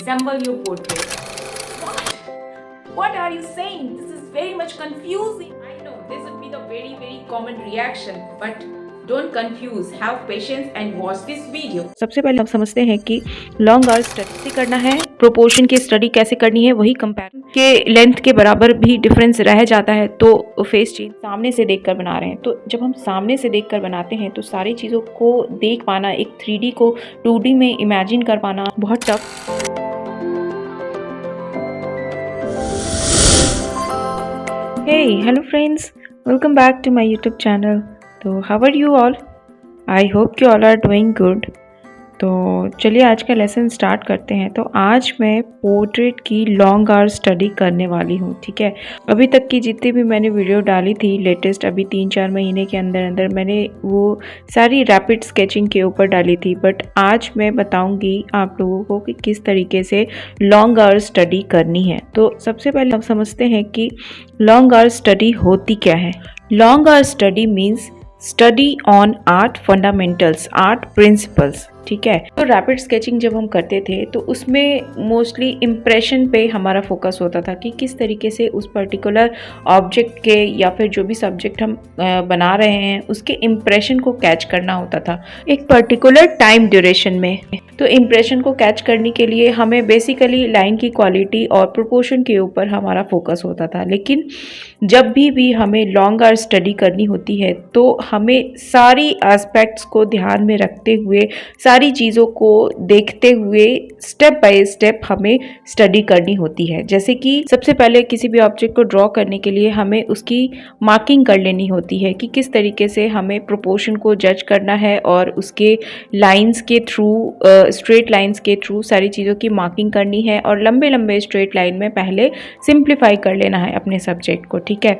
resemble your portrait. What? What are you saying? This is very much confusing. I know this would be the very common reaction, but don't confuse. Have patience and watch this video. सबसे पहले हम समझते हैं कि long hours study से करना है, proportion की स्टडी कैसे करनी है, वही कंपैरिजन के लेंथ के बराबर भी डिफरेंस रह जाता है तो फेस चेंज सामने से देखकर बना रहे हैं। तो जब हम सामने से देखकर बनाते हैं तो सारी चीज़ों को देख पाना, एक 3D को 2D में इमेजिन कर पाना बहुत tough. Hey, hello friends, welcome back to my YouTube channel. तो how are you all? I hope you all are doing good. तो चलिए आज का लेसन स्टार्ट करते हैं। तो आज मैं पोर्ट्रेट की लॉन्ग आवर स्टडी करने वाली हूँ, ठीक है। अभी तक की जितनी भी मैंने वीडियो डाली थी लेटेस्ट, अभी 3-4 महीने के अंदर मैंने वो सारी रैपिड स्केचिंग के ऊपर डाली थी, बट आज मैं बताऊँगी आप लोगों को कि किस तरीके से लॉन्ग आवर स्टडी करनी है। तो सबसे पहले हम समझते हैं कि लॉन्ग आवर स्टडी होती क्या है। Long hour study means study on art fundamentals, art principles, ठीक है। तो रैपिड स्केचिंग जब हम करते थे तो उसमें मोस्टली इम्प्रेशन पे हमारा फोकस होता था कि किस तरीके से उस पर्टिकुलर ऑब्जेक्ट के या फिर जो भी सब्जेक्ट हम बना रहे हैं उसके इम्प्रेशन को कैच करना होता था एक पर्टिकुलर टाइम ड्यूरेशन में। तो इम्प्रेशन को कैच करने के लिए हमें बेसिकली लाइन की क्वालिटी और प्रोपोर्शन के ऊपर हमारा फोकस होता था। लेकिन जब भी हमें लॉन्ग आवर स्टडी करनी होती है तो हमें सारी एस्पेक्ट्स को ध्यान में रखते हुए, सारी चीज़ों को देखते हुए स्टेप बाय स्टेप हमें स्टडी करनी होती है। जैसे कि सबसे पहले किसी भी ऑब्जेक्ट को ड्रॉ करने के लिए हमें उसकी मार्किंग कर लेनी होती है कि किस तरीके से हमें प्रोपोर्शन को जज करना है और उसके लाइंस के थ्रू, स्ट्रेट लाइंस के थ्रू सारी चीज़ों की मार्किंग करनी है और लंबे स्ट्रेट लाइन में पहले सिंप्लीफाई कर लेना है अपने सब्जेक्ट को, ठीक है।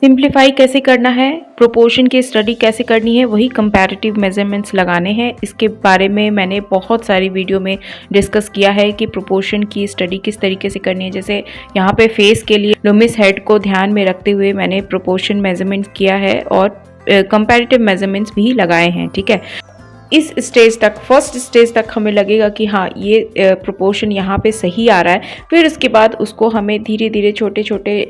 सिंप्लीफाई कैसे करना है, प्रोपोर्शन की स्टडी कैसे करनी है, वही कंपैरेटिव मेजरमेंट्स लगाने हैं। इसके बारे में मैंने बहुत सारी वीडियो में डिस्कस किया है कि प्रोपोर्शन की स्टडी किस तरीके से करनी है। जैसे यहाँ पे फेस के लिए लुमिस हेड को ध्यान में रखते हुए मैंने प्रोपोर्शन मेजरमेंट्स किया है और कंपैरेटिव मेजरमेंट्स भी लगाए हैं, ठीक है। इस स्टेज तक, फर्स्ट स्टेज तक हमें लगेगा कि हाँ ये प्रोपोर्शन यहाँ पे सही आ रहा है। फिर उसके बाद उसको हमें धीरे धीरे छोटे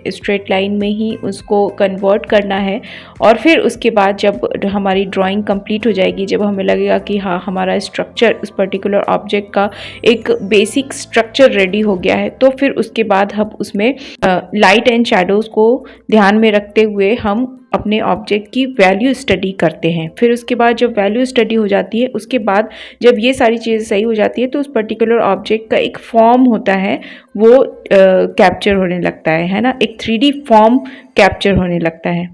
स्ट्रेट लाइन में ही उसको कन्वर्ट करना है। और फिर उसके बाद जब हमारी ड्राइंग कंप्लीट हो जाएगी, जब हमें लगेगा कि हाँ हमारा स्ट्रक्चर, उस पर्टिकुलर ऑब्जेक्ट का एक बेसिक स्ट्रक्चर रेडी हो गया है, तो फिर उसके बाद हम उसमें लाइट एंड शैडोज़ को ध्यान में रखते हुए हम अपने ऑब्जेक्ट की वैल्यू स्टडी करते हैं। फिर उसके बाद जब वैल्यू स्टडी हो जाती है, उसके बाद जब ये सारी चीज़ें सही हो जाती है तो उस पर्टिकुलर ऑब्जेक्ट का एक फॉर्म होता है, वो कैप्चर होने लगता है ना, एक 3D फॉर्म कैप्चर होने लगता है,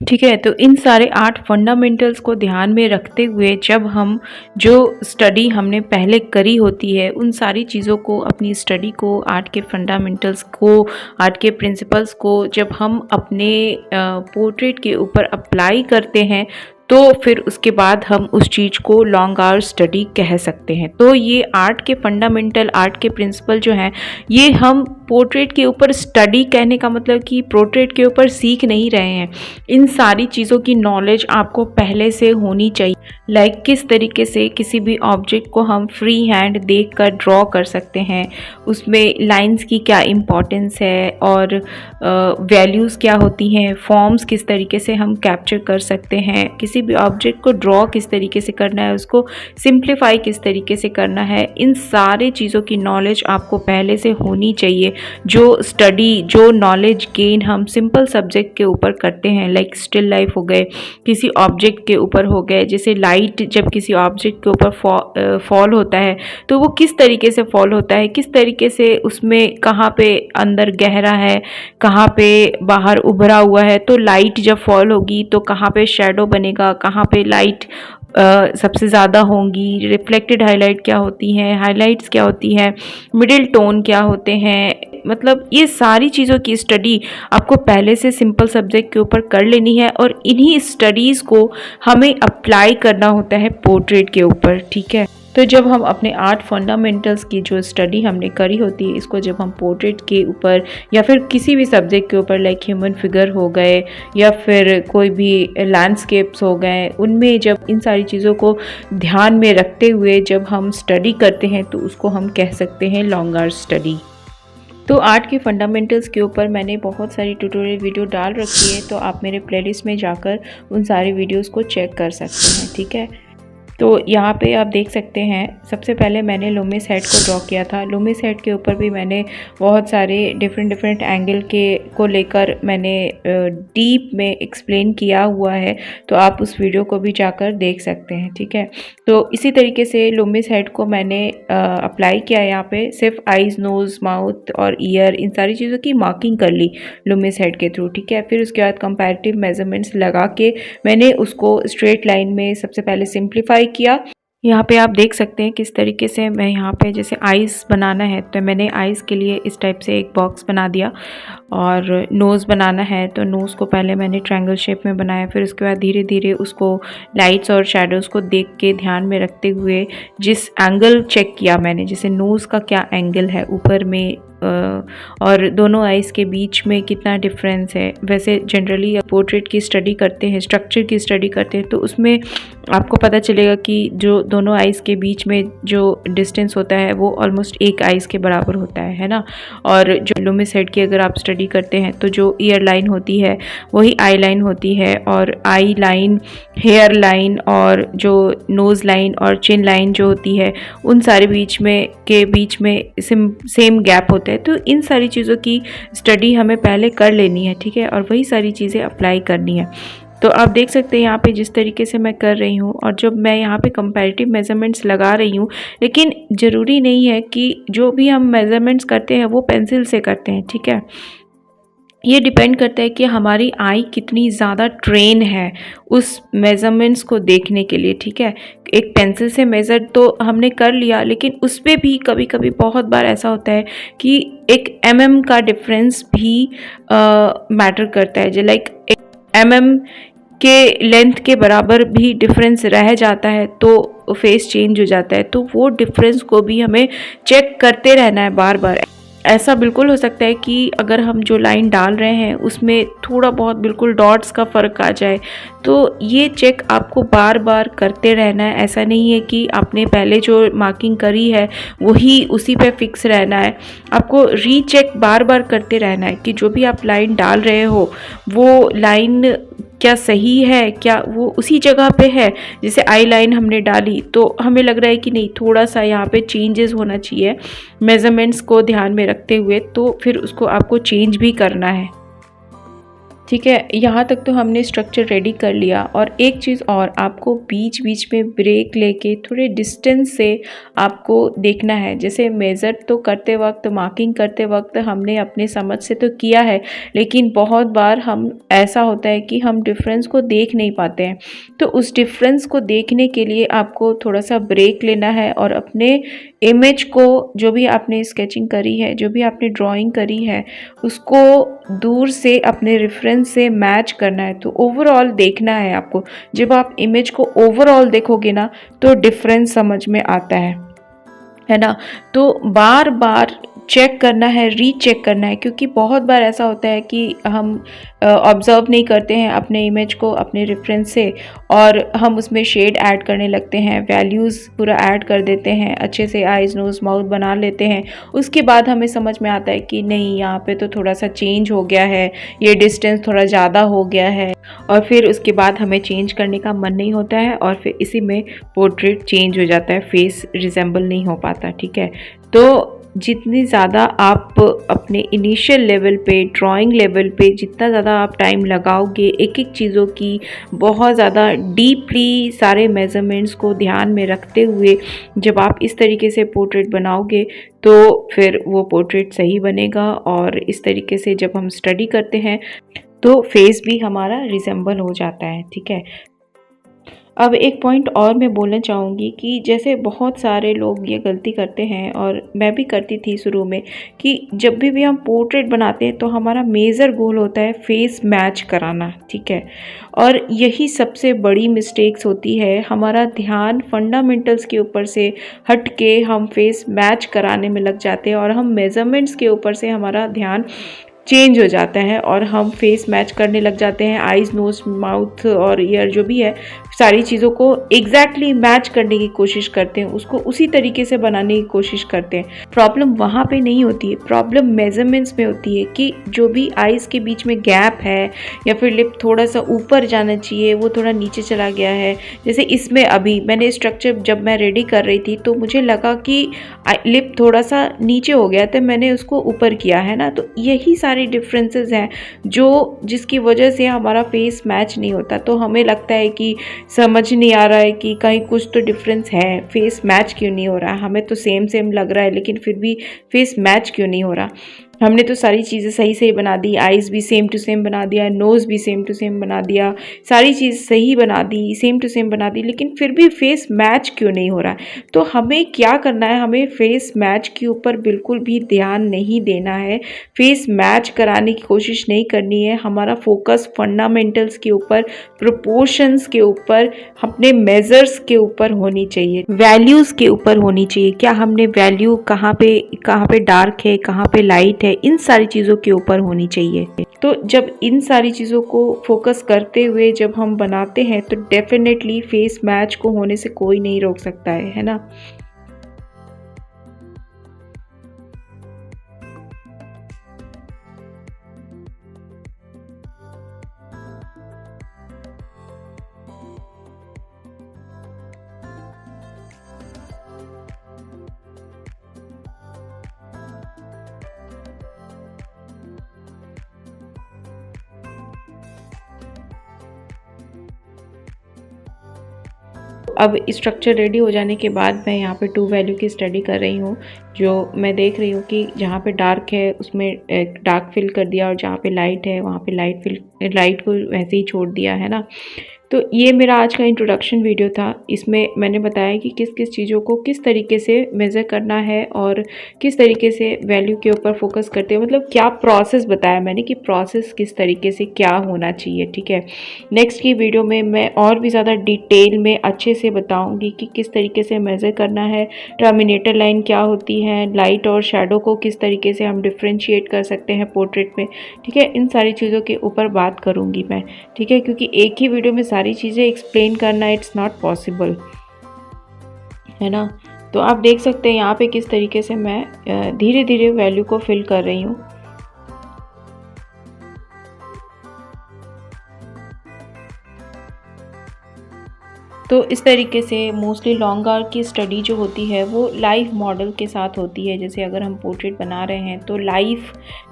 ठीक है। तो इन सारे आर्ट फंडामेंटल्स को ध्यान में रखते हुए जब हम जो स्टडी हमने पहले करी होती है उन सारी चीज़ों को, अपनी स्टडी को, आर्ट के फंडामेंटल्स को, आर्ट के प्रिंसिपल्स को जब हम अपने पोर्ट्रेट के ऊपर अप्लाई करते हैं तो फिर उसके बाद हम उस चीज़ को लॉन्ग आवर स्टडी कह सकते हैं। तो ये आर्ट के फंडामेंटल, आर्ट के प्रिंसिपल जो हैं, ये हम पोर्ट्रेट के ऊपर स्टडी कहने का मतलब कि पोर्ट्रेट के ऊपर सीख नहीं रहे हैं। इन सारी चीज़ों की नॉलेज आपको पहले से होनी चाहिए। लाइक किस तरीके से किसी भी ऑब्जेक्ट को हम फ्री हैंड देख कर ड्रॉ कर सकते हैं, उसमें लाइंस की क्या इम्पोर्टेंस है और वैल्यूज़ क्या होती हैं, फॉर्म्स किस तरीके से हम कैप्चर कर सकते हैं, किसी भी ऑब्जेक्ट को ड्रॉ किस तरीके से करना है, उसको सिंप्लीफाई किस तरीके से करना है, इन सारे चीज़ों की नॉलेज आपको पहले से होनी चाहिए। जो स्टडी, जो नॉलेज गेन हम सिंपल सब्जेक्ट के ऊपर करते हैं, लाइक स्टिल लाइफ हो गए, किसी ऑब्जेक्ट के ऊपर हो गए, जैसे लाइट जब किसी ऑब्जेक्ट के ऊपर फॉल होता है तो वो किस तरीके से फॉल होता है, किस तरीके से उसमें कहाँ पे अंदर गहरा है, कहाँ पे बाहर उभरा हुआ है। तो लाइट जब फॉल होगी तो कहाँ पे शेडो बनेगा, कहाँ पे लाइट सबसे ज़्यादा होंगी, रिफ्लेक्टेड हाईलाइट क्या होती हैं, हाईलाइट्स क्या होती हैं, मिडिल टोन क्या होते हैं। मतलब ये सारी चीज़ों की स्टडी आपको पहले से सिंपल सब्जेक्ट के ऊपर कर लेनी है और इन्हीं स्टडीज़ को हमें अप्लाई करना होता है पोर्ट्रेट के ऊपर, ठीक है। तो जब हम अपने आर्ट फंडामेंटल्स की जो स्टडी हमने करी होती है, इसको जब हम पोर्ट्रेट के ऊपर या फिर किसी भी सब्जेक्ट के ऊपर लाइक ह्यूमन फिगर हो गए या फिर कोई भी लैंडस्केप्स हो गए, उनमें जब इन सारी चीज़ों को ध्यान में रखते हुए जब हम स्टडी करते हैं तो उसको हम कह सकते हैं लॉन्ग आर्ट स्टडी। तो आर्ट के फंडामेंटल्स के ऊपर मैंने बहुत सारी ट्यूटोरियल वीडियो डाल रखी है, तो आप मेरे प्लेलिस्ट में जाकर उन सारी वीडियोस को चेक कर सकते हैं, ठीक है। तो यहाँ पे आप देख सकते हैं, सबसे पहले मैंने लूमिस हेड को ड्रॉ किया था। लूमिस हेड के ऊपर भी मैंने बहुत सारे डिफरेंट एंगल के को लेकर मैंने डीप में एक्सप्लेन किया हुआ है, तो आप उस वीडियो को भी जाकर देख सकते हैं, ठीक है। तो इसी तरीके से लूमिस हेड को मैंने अप्लाई किया यहाँ पे, सिर्फ आइज़, नोज़, माउथ और ईयर, इन सारी चीज़ों की मार्किंग कर ली लूमिस हेड के थ्रू, ठीक है। फिर उसके बाद कंपैरेटिव मेजरमेंट्स लगा के मैंने उसको स्ट्रेट लाइन में सबसे पहले सिंप्लीफाई किया। यहाँ पे आप देख सकते हैं किस तरीके से मैं यहाँ पे जैसे आइज़ बनाना है तो मैंने आइज़ के लिए इस टाइप से एक बॉक्स बना दिया, और नोज़ बनाना है तो नोज़ को पहले मैंने ट्रायंगल शेप में बनाया। फिर उसके बाद धीरे धीरे उसको लाइट्स और शेडोज़ को देख के ध्यान में रखते हुए जिस एंगल चेक किया मैंने, जैसे नोज़ का क्या एंगल है ऊपर में और दोनों आइज़ के बीच में कितना डिफरेंस है। वैसे जनरली पोर्ट्रेट की स्टडी करते हैं, स्ट्रक्चर की स्टडी करते हैं, तो उसमें आपको पता चलेगा कि जो दोनों आइज़ के बीच में जो डिस्टेंस होता है वो ऑलमोस्ट एक आइज़ के बराबर होता है ना। और जो लूमिस हेड की अगर आप स्टडी करते हैं तो जो ईयर लाइन होती है वही आई लाइन होती है, और आई लाइन, हेयर लाइन और जो नोज़ लाइन और चिन लाइन जो होती है उन सारे बीच में सेम गैप होता है। तो इन सारी चीज़ों की स्टडी हमें पहले कर लेनी है, ठीक है, और वही सारी चीज़ें अप्लाई करनी है। तो आप देख सकते हैं यहाँ पे जिस तरीके से मैं कर रही हूँ, और जब मैं यहाँ पे कंपैरेटिव मेजरमेंट्स लगा रही हूँ, लेकिन ज़रूरी नहीं है कि जो भी हम मेजरमेंट्स करते हैं वो पेंसिल से करते हैं, ठीक है। ये डिपेंड करता है कि हमारी आई कितनी ज़्यादा ट्रेन है उस मेज़रमेंट्स को देखने के लिए, ठीक है। एक पेंसिल से मेज़र तो हमने कर लिया, लेकिन उस पर भी कभी कभी बहुत बार ऐसा होता है कि एक का डिफरेंस भी मैटर करता है, जो लाइक के लेंथ के बराबर भी डिफरेंस रह जाता है तो फेस चेंज हो जाता है। तो वो डिफरेंस को भी हमें चेक करते रहना है बार बार। ऐसा बिल्कुल हो सकता है कि अगर हम जो लाइन डाल रहे हैं उसमें थोड़ा बहुत बिल्कुल डॉट्स का फ़र्क आ जाए, तो ये चेक आपको बार बार करते रहना है। ऐसा नहीं है कि आपने पहले जो मार्किंग करी है वही उसी पे फिक्स रहना है, आपको रीचेक बार बार करते रहना है कि जो भी आप लाइन डाल रहे हो वो लाइन क्या सही है, क्या वो उसी जगह पे है। जैसे आई लाइन हमने डाली तो हमें लग रहा है कि नहीं, थोड़ा सा यहाँ पे चेंजेस होना चाहिए मेजरमेंट्स को ध्यान में रखते हुए, तो फिर उसको आपको चेंज भी करना है, ठीक है। यहाँ तक तो हमने स्ट्रक्चर रेडी कर लिया। और एक चीज़ और, आपको बीच बीच में ब्रेक लेके थोड़े डिस्टेंस से आपको देखना है। जैसे मेज़र तो करते वक्त, मार्किंग करते वक्त हमने अपने समझ से तो किया है, लेकिन बहुत बार हम ऐसा होता है कि हम डिफरेंस को देख नहीं पाते हैं। तो उस डिफरेंस को देखने के लिए आपको थोड़ा सा ब्रेक लेना है और अपने इमेज को, जो भी आपने स्केचिंग करी है, जो भी आपने ड्राइंग करी है, उसको दूर से अपने रेफरेंस से मैच करना है। तो ओवरऑल देखना है आपको। जब आप इमेज को ओवरऑल देखोगे ना तो डिफरेंस समझ में आता है ना। तो बार बार चेक करना है, रीचेक करना है, क्योंकि बहुत बार ऐसा होता है कि हम ऑब्ज़र्व नहीं करते हैं अपने इमेज को अपने रेफरेंस से, और हम उसमें शेड ऐड करने लगते हैं, वैल्यूज़ पूरा ऐड कर देते हैं, अच्छे से आइज़, नोज़, माउथ बना लेते हैं। उसके बाद हमें समझ में आता है कि नहीं, यहाँ पे तो थोड़ा सा चेंज हो गया है, ये डिस्टेंस थोड़ा ज़्यादा हो गया है, और फिर उसके बाद हमें चेंज करने का मन नहीं होता है, और फिर इसी में पोर्ट्रेट चेंज हो जाता है, फेस रिजेंबल नहीं हो पाता, ठीक है। तो जितनी ज़्यादा आप अपने इनिशियल लेवल पे, ड्राइंग लेवल पे जितना ज़्यादा आप टाइम लगाओगे एक एक चीज़ों की, बहुत ज़्यादा डीपली सारे मेज़रमेंट्स को ध्यान में रखते हुए जब आप इस तरीके से पोर्ट्रेट बनाओगे तो फिर वो पोर्ट्रेट सही बनेगा। और इस तरीके से जब हम स्टडी करते हैं तो फेस भी हमारा रिजेंबल हो जाता है, ठीक है। अब एक पॉइंट और मैं बोलना चाहूँगी कि जैसे बहुत सारे लोग ये गलती करते हैं और मैं भी करती थी शुरू में, कि जब भी हम पोर्ट्रेट बनाते हैं तो हमारा मेजर गोल होता है फेस मैच कराना, ठीक है। और यही सबसे बड़ी मिस्टेक्स होती है, हमारा ध्यान फंडामेंटल्स के ऊपर से हट के हम फेस मैच कराने में लग जाते हैं और हम मेजरमेंट्स के ऊपर से हमारा ध्यान चेंज हो जाता है और हम फेस मैच करने लग जाते हैं। आइज़, नोज़, माउथ और ईयर जो भी है, सारी चीज़ों को एग्जैक्टली मैच करने की कोशिश करते हैं, उसको उसी तरीके से बनाने की कोशिश करते हैं। प्रॉब्लम वहाँ पे नहीं होती है, प्रॉब्लम मेजरमेंट्स में होती है कि जो भी आइज़ के बीच में गैप है या फिर लिप थोड़ा सा ऊपर जाना चाहिए, वो थोड़ा नीचे चला गया है। जैसे इसमें अभी मैंने स्ट्रक्चर जब मैं रेडी कर रही थी तो मुझे लगा कि लिप थोड़ा सा नीचे हो गया तो मैंने उसको ऊपर किया है ना। तो यही सारी डिफरेंसेस हैं जिसकी वजह से हमारा फेस मैच नहीं होता। तो हमें लगता है कि समझ नहीं आ रहा है कि कहीं कुछ तो डिफरेंस है, फेस मैच क्यों नहीं हो रहा है, हमें तो सेम सेम लग रहा है लेकिन फिर भी फेस मैच क्यों नहीं हो रहा। हमने तो सारी चीज़ें सही सही बना दी, आइज़ भी सेम टू सेम बना दिया, नोज़ भी सेम टू सेम बना दिया, सारी चीज़ सही बना दी, सेम टू सेम बना दी, लेकिन फिर भी फेस मैच क्यों नहीं हो रहा है। तो हमें क्या करना है, हमें फेस मैच के ऊपर बिल्कुल भी ध्यान नहीं देना है, फेस मैच कराने की कोशिश नहीं करनी है। हमारा फोकस फंडामेंटल्स के ऊपर, प्रोपोर्शंस के ऊपर, अपने मेजर्स के ऊपर होनी चाहिए, वैल्यूज़ के ऊपर होनी चाहिए। क्या हमने वैल्यू कहाँ पे डार्क है, कहाँ पे लाइट है, इन सारी चीज़ों के ऊपर होनी चाहिए। तो जब इन सारी चीज़ों को फोकस करते हुए जब हम बनाते हैं तो डेफिनेटली फेस मैच को होने से कोई नहीं रोक सकता है ना। अब स्ट्रक्चर रेडी हो जाने के बाद मैं यहाँ पे टू वैल्यू की स्टडी कर रही हूँ। जो मैं देख रही हूँ कि जहाँ पे डार्क है उसमें डार्क फिल कर दिया और जहाँ पे लाइट है वहाँ पे लाइट को वैसे ही छोड़ दिया है ना। तो ये मेरा आज का इंट्रोडक्शन वीडियो था। इसमें मैंने बताया कि किस किस चीज़ों को किस तरीके से मेज़र करना है और किस तरीके से वैल्यू के ऊपर फोकस करते हैं, मतलब क्या प्रोसेस बताया मैंने कि प्रोसेस किस तरीके से क्या होना चाहिए, ठीक है। नेक्स्ट की वीडियो में मैं और भी ज़्यादा डिटेल में अच्छे से बताऊंगी कि किस तरीके से मेज़र करना है, टर्मिनेटर लाइन क्या होती है, लाइट और शेडो को किस तरीके से हम डिफ्रेंशिएट कर सकते हैं पोर्ट्रेट में, ठीक है। इन सारी चीज़ों के ऊपर बात करूँगी मैं, ठीक है, क्योंकि एक ही वीडियो में सारी चीज़ें एक्सप्लेन करना इट्स नॉट पॉसिबल, है ना। तो आप देख सकते हैं यहाँ पे किस तरीके से मैं धीरे धीरे वैल्यू को फिल कर रही हूँ। तो इस तरीके से मोस्टली लॉन्ग आर्क की स्टडी जो होती है वो लाइव मॉडल के साथ होती है। जैसे अगर हम पोर्ट्रेट बना रहे हैं तो लाइव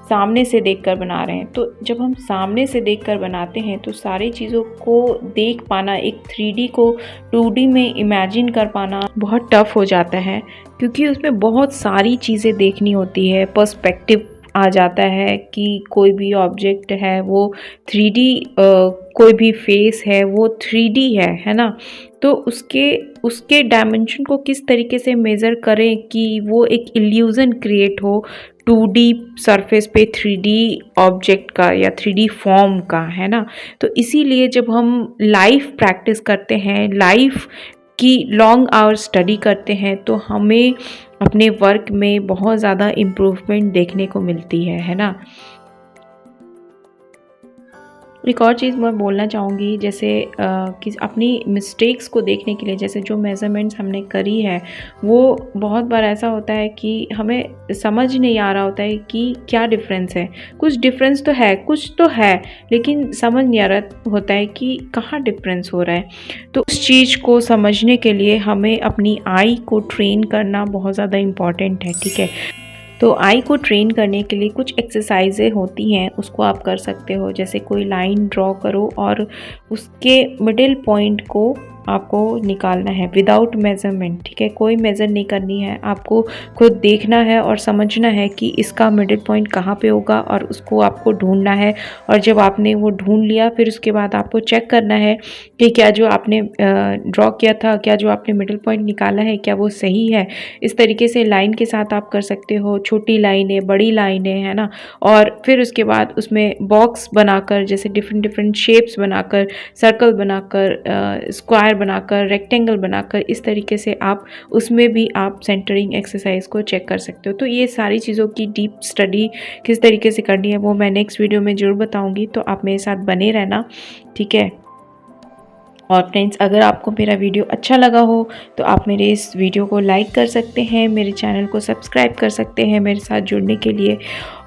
सामने से देखकर बना रहे हैं, तो जब हम सामने से देखकर बनाते हैं तो सारी चीज़ों को देख पाना, एक 3D को 2D में इमेजिन कर पाना बहुत टफ हो जाता है, क्योंकि उसमें बहुत सारी चीज़ें देखनी होती है। पर्सपेक्टिव आ जाता है कि कोई भी ऑब्जेक्ट है वो 3D, कोई भी फेस है वो 3D है ना। तो उसके डायमेंशन को किस तरीके से मेज़र करें कि वो एक इल्यूज़न क्रिएट हो 2D सरफेस पे 3D ऑब्जेक्ट का या 3D फॉर्म का, है ना। तो इसीलिए जब हम लाइव प्रैक्टिस करते हैं, लाइव की लॉन्ग आवर्स स्टडी करते हैं, तो हमें अपने वर्क में बहुत ज़्यादा इम्प्रूवमेंट देखने को मिलती है ना। एक और चीज़ मैं बोलना चाहूँगी, जैसे कि अपनी मिस्टेक्स को देखने के लिए, जैसे जो मेज़रमेंट्स हमने करी है वो बहुत बार ऐसा होता है कि हमें समझ नहीं आ रहा होता है कि क्या डिफरेंस है। कुछ डिफरेंस तो है, कुछ तो है, लेकिन समझ नहीं आ रहा होता है कि कहाँ डिफरेंस हो रहा है। तो उस चीज़ को समझने के लिए हमें अपनी आई को ट्रेन करना बहुत ज़्यादा इम्पॉर्टेंट है, ठीक है। तो आई को ट्रेन करने के लिए कुछ एक्सरसाइजें होती हैं, उसको आप कर सकते हो। जैसे कोई लाइन ड्रॉ करो और उसके मिडिल पॉइंट को आपको निकालना है विदाउट मेज़रमेंट, ठीक है। कोई मेज़र नहीं करनी है, आपको खुद देखना है और समझना है कि इसका मिडिल पॉइंट कहाँ पे होगा और उसको आपको ढूंढना है। और जब आपने वो ढूंढ लिया फिर उसके बाद आपको चेक करना है कि क्या जो आपने ड्रॉ किया था, क्या जो आपने मिडिल पॉइंट निकाला है, क्या वो सही है। इस तरीके से लाइन के साथ आप कर सकते हो, छोटी लाइनें, बड़ी लाइनें, है ना। और फिर उसके बाद उसमें बॉक्स बनाकर, जैसे डिफरेंट डिफरेंट शेप्स बनाकर, सर्कल बनाकर, स्क्वायर बनाकर, रेक्टेंगल बनाकर, इस तरीके से आप उसमें भी आप सेंटरिंग एक्सरसाइज को चेक कर सकते हो। तो ये सारी चीज़ों की डीप स्टडी किस तरीके से करनी है वो मैं नेक्स्ट वीडियो में ज़रूर बताऊंगी, तो आप मेरे साथ बने रहना, ठीक है। और फ्रेंड्स, अगर आपको मेरा वीडियो अच्छा लगा हो तो आप मेरे इस वीडियो को लाइक कर सकते हैं, मेरे चैनल को सब्सक्राइब कर सकते हैं मेरे साथ जुड़ने के लिए।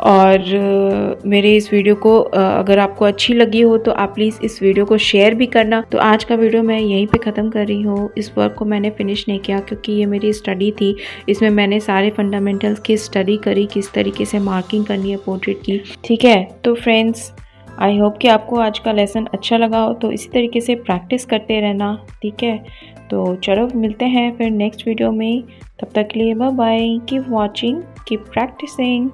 और मेरे इस वीडियो को अगर आपको अच्छी लगी हो तो आप प्लीज़ इस वीडियो को शेयर भी करना। तो आज का वीडियो मैं यहीं पे ख़त्म कर रही हूँ। इस वर्क को मैंने फिनिश नहीं किया क्योंकि ये मेरी स्टडी थी, इसमें मैंने सारे फंडामेंटल्स की स्टडी करी, किस तरीके से मार्किंग करनी है पोर्ट्रेट की, ठीक है। तो फ्रेंड्स, आई होप कि आपको आज का लेसन अच्छा लगा हो, तो इसी तरीके से प्रैक्टिस करते रहना, ठीक है। तो चलो मिलते हैं फिर नेक्स्ट वीडियो में, तब तक के लिए bye bye, keep watching, keep practising.